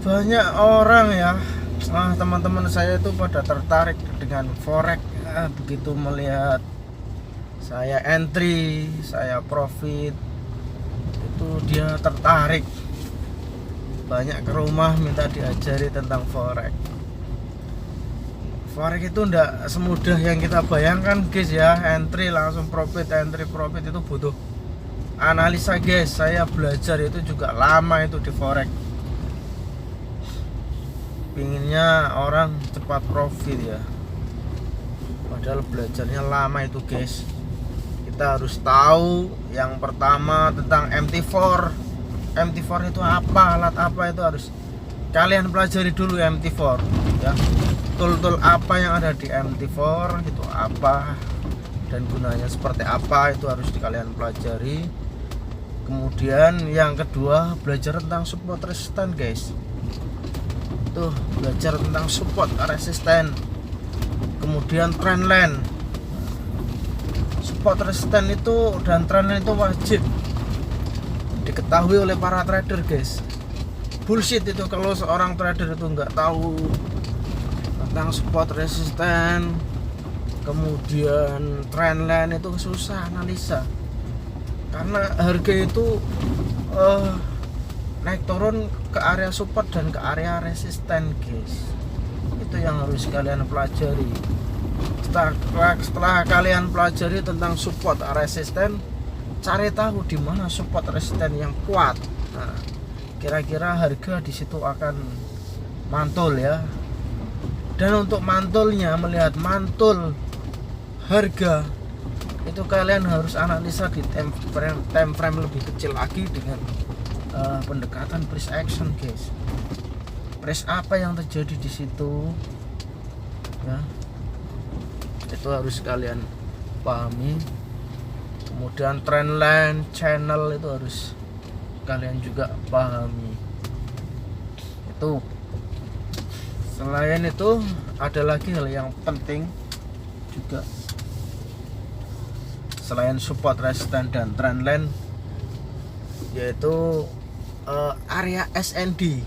Banyak orang ya, teman-teman saya itu pada tertarik dengan forex. Begitu melihat saya entry, saya profit, itu dia tertarik, banyak ke rumah minta diajari tentang forex. Forex itu enggak semudah yang kita bayangkan guys ya. Entry langsung profit, entry profit itu butuh analisa guys. Saya belajar itu juga lama itu di forex. Pinginnya orang cepat profit ya, padahal belajarnya lama itu guys. Kita harus tahu yang pertama tentang MT4. MT4 itu apa, alat apa, itu harus kalian pelajari dulu MT4 ya. Tool-tool apa yang ada di MT4 itu apa dan gunanya seperti apa, itu harus kalian pelajari. Kemudian yang kedua, belajar tentang support resistance guys. Tuh, belajar tentang support resisten. Kemudian trendline. Support resisten itu dan trendline itu wajib diketahui oleh para trader guys. Bullshit itu kalau seorang trader itu nggak tahu tentang support resisten, kemudian trendline, itu susah analisa. Karena harga itu naik turun ke area support dan ke area resisten guys. Itu yang harus kalian pelajari. Setelah kalian pelajari tentang support resisten, cari tahu di mana support resisten yang kuat. Nah, kira-kira harga di situ akan mantul ya. Dan untuk mantulnya, melihat mantul harga, itu kalian harus analisa di time frame lebih kecil lagi dengan pendekatan price action guys. Price apa yang terjadi di situ ya, itu harus kalian pahami. Kemudian trendline, channel, itu harus kalian juga pahami. Itu selain itu ada lagi hal yang penting juga selain support resistance dan trendline, yaitu area SND,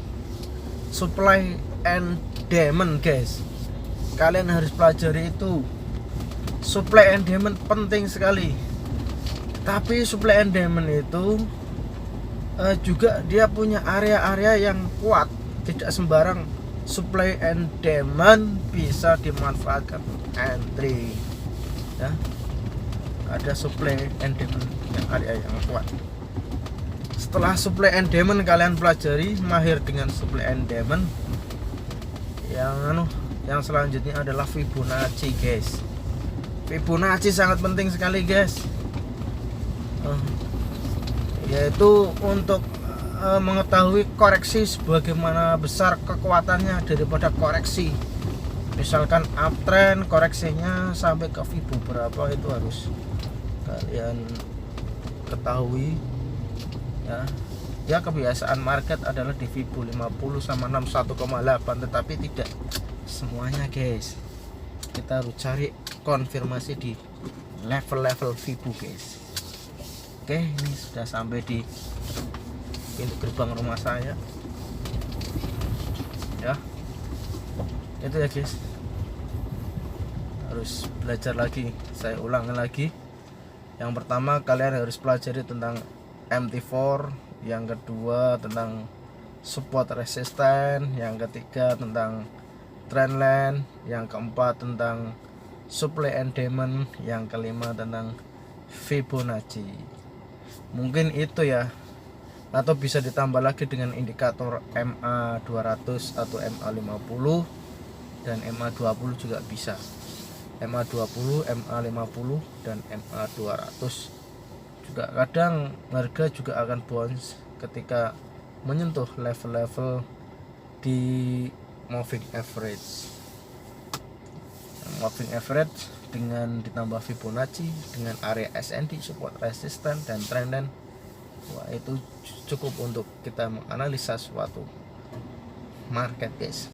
supply and demand guys. Kalian harus pelajari itu. Supply and demand penting sekali. Tapi supply and demand itu juga dia punya area-area yang kuat. Tidak sembarang supply and demand bisa dimanfaatkan entry ya. Ada supply and demand yang area yang kuat. Setelah supply and demand kalian pelajari, mahir dengan supply and demand, yang selanjutnya adalah Fibonacci guys. Fibonacci sangat penting sekali guys, yaitu untuk mengetahui koreksi sebagaimana besar kekuatannya daripada koreksi. Misalkan uptrend, koreksinya sampai ke Fibo berapa, itu harus kalian ketahui ya. Kebiasaan market adalah di Fibo 50 sama 61,8, tetapi tidak semuanya guys. Kita harus cari konfirmasi di level-level Fibo guys. Oke, ini sudah sampai di pintu gerbang rumah saya ya. Itu ya guys, harus belajar lagi. Saya ulangi lagi. Yang pertama, kalian harus pelajari tentang MT4. Yang kedua tentang support resisten. Yang ketiga tentang trendline. Yang keempat tentang supply and demand. Yang kelima tentang Fibonacci. Mungkin itu ya, atau bisa ditambah lagi dengan indikator MA200 atau MA50 dan MA20 juga bisa. MA20, MA50 dan MA200 juga kadang harga juga akan bounce ketika menyentuh level-level di moving average. Moving average dengan ditambah Fibonacci dengan area SND, support resistance dan trendline, wah itu cukup untuk kita menganalisa suatu market guys.